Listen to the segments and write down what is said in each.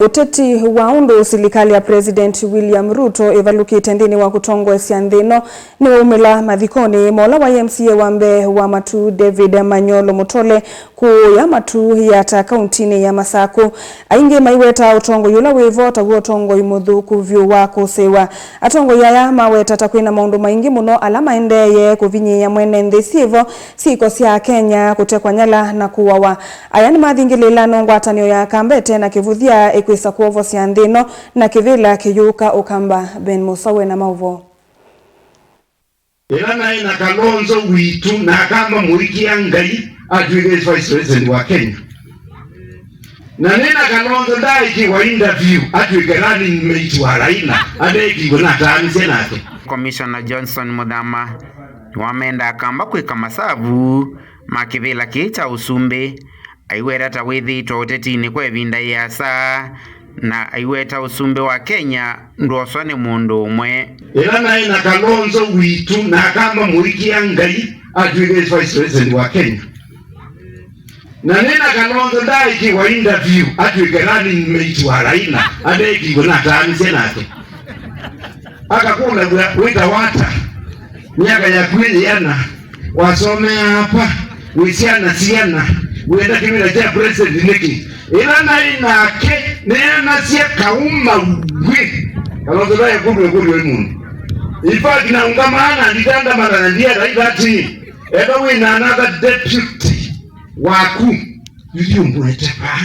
Uteti wa undu serikali ya President William Ruto evalukite nthini wa kutongwesya nthino ni umila mathikoni mola wa MCA wambe wa Matu David Manyolo Mutole kuya Matu yata kauntini ya Masaku aingi maiweta utongo yula wivota guo tongo imuthuku vyu wa kusewa atongo yaya maweta takwina maundu maingi muno alama endeye kuvinyiya mwene nthi sivo siko sia Kenya kutekwa nyala na kuwawa aya ni mathingilila ngwatanio ya Kambete na kivuthia kwisa kuovo cia nthino na kivila kiyuka ukamba Ben Musawe na mauvo Elana ina Kalonzo witu na kama murikia ngai atuige vice president wa Kenya na nena Kalonzo ndaiki wa interview atuige running mate wa Raila adeki gona tani senate Commissioner Johnson Mudhama wamenda kamba kwika masavu makivila kicha usumbe aiweta withito utetini kwa vinda ya saa na aiweta usumbe wa Kenya ndoswa ni mundu umwe Elana ina Kalonzo witu na kama murikia ngai atuige vice president wa Kenya na nena Kalonzo ndaiki wa interview atuige running mate wa Raila adeki gona tani senate akakula wita wata miaka ya kweli yana wasomea hapa wisiana siana wenda kimila cha president niki ilana inake nena sia kauma wi Kalonzo daye kudu mundu ifa kinaungamana nditanda mara ndia raidati eba wina another deputy waku yuliumbunetepa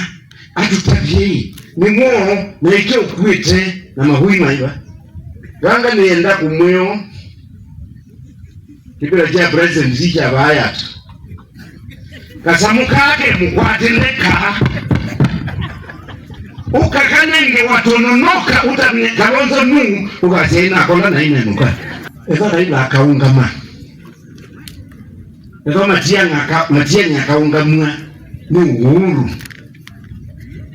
atutabye ni muo na ike ukwite na mahui maiba ganga nienda kumweo kibila cha president sija bayata kasamukake mukwatileka ukakanenge watononoka utamye Kalonzo Mungu ukasena kola na ina nuka eza Raila akaungama eza matianga akaungamwa ni uhuru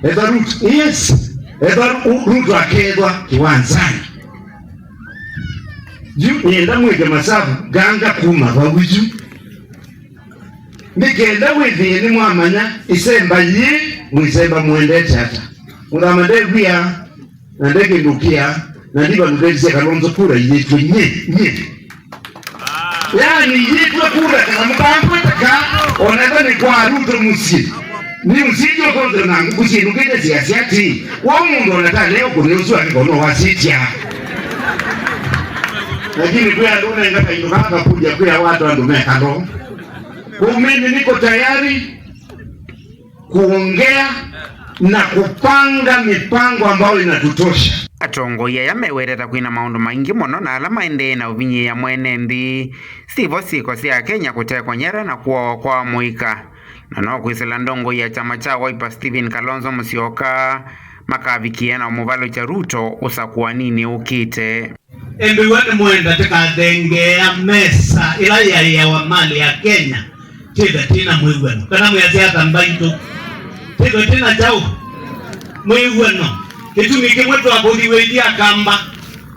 eza Ruto yes eza Ruto akedwa kiwanzani juu nienda mweke masabu ganga kuma wabuju nikenda withini mwamanya isemba yi mwisemba mwende tata unamande vya na ndege ndukia na ndiba nudeze Kalonzo kura yitwe nye yani yitwe kura kama mbangu taka oneka ni kwa Ruto musi ni msijo konzo na ngukusi nukete siasiati wa mundu oneka leo kuneosu akikono wasitia lakini kwa ndone ngata inukaka kuja kwa watu andume kando mimi niko tayari kuongea na kupanga mipango ambayo inatutosha. Atongo ya yamewereta kwina maundu maingi muno na alama ende na uvinyi ya mwene nthi sivo siko sia Kenya kutekwa nyara na kuwa kwa muika na no kwisila ndongo ya chama cha Wiper Stephen Kalonzo Musyoka makavikia na umuvalo cha Ruto usakuwa nini ukite embe wene mwenda tekadenge ya mesa ila ya wa mali ya Kenya tida tina mwigweno kana mwaziata mbaito tida tina chao mwigweno kitumike mwetu abodiwedia kamba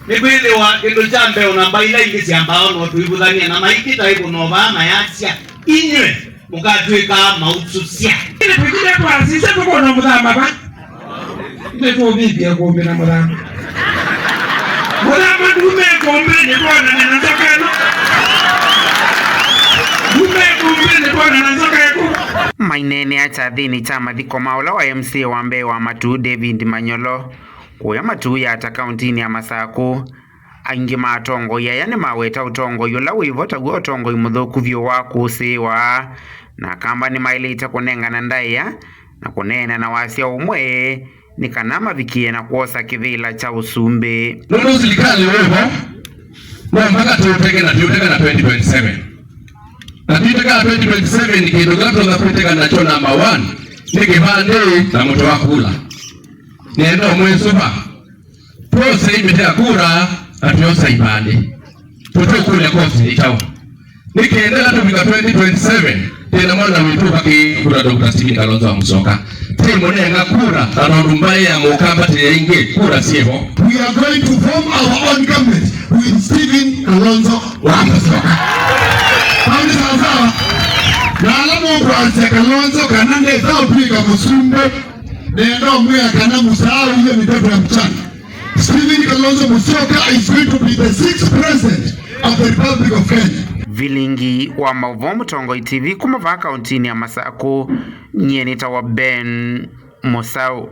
nebwele wa kendo chambe onambaila ingisi ambao no tuibudhania na maikita hizo nova mayasya inywe mukatweka mautsusia ile pekile kwa sisi tuko na mudhama ba ile tu bibi ya kuombe na mudhama mudhama dume kuombe ni bwana na nzakano mainene acha thini chama thiko maula wa MCA wambe wa Matu David Manyolo kuya Matu yata kauntini ya Masaku aingi matongo yaya ni maweta utongo yula wivota guo utongo imuthuku vyu wa kusewa na kamba ni mailita kunengana ndaya na kunena na wasia umwe ni kanama vikie na kuosa kivila cha usumbe nono serikali wewe na mpaka tuteke na 2027 na tuteka 2027 kidogato na tuteka na chona number 1 nikivande na moto wa kula nienda mwesuba pose imetea kura atuosa ibande tutoe kule kofi itawa nikiendelea tufika 2027 tena mwana wetu kaki kura Dr. Stephen Kalonzo Musyoka temo nenga kura anondumbaye ya mukamba teyinge kura sievo we are going to form our own government with Stephen Kalonzo Musyoka Paundi sawa na alamu kwa Kalonzo kanande zao pika musumbe nenda mwea kana musahau hiyo ni ndoto ya mchana. Stephen Kalonzo Musyoka is going to be the 6th president of the Republic of Kenya. Vilingi wa Mauvomu Tongoi TV kumava kauntini ya Masaku, Nyenita wa Ben Mosau.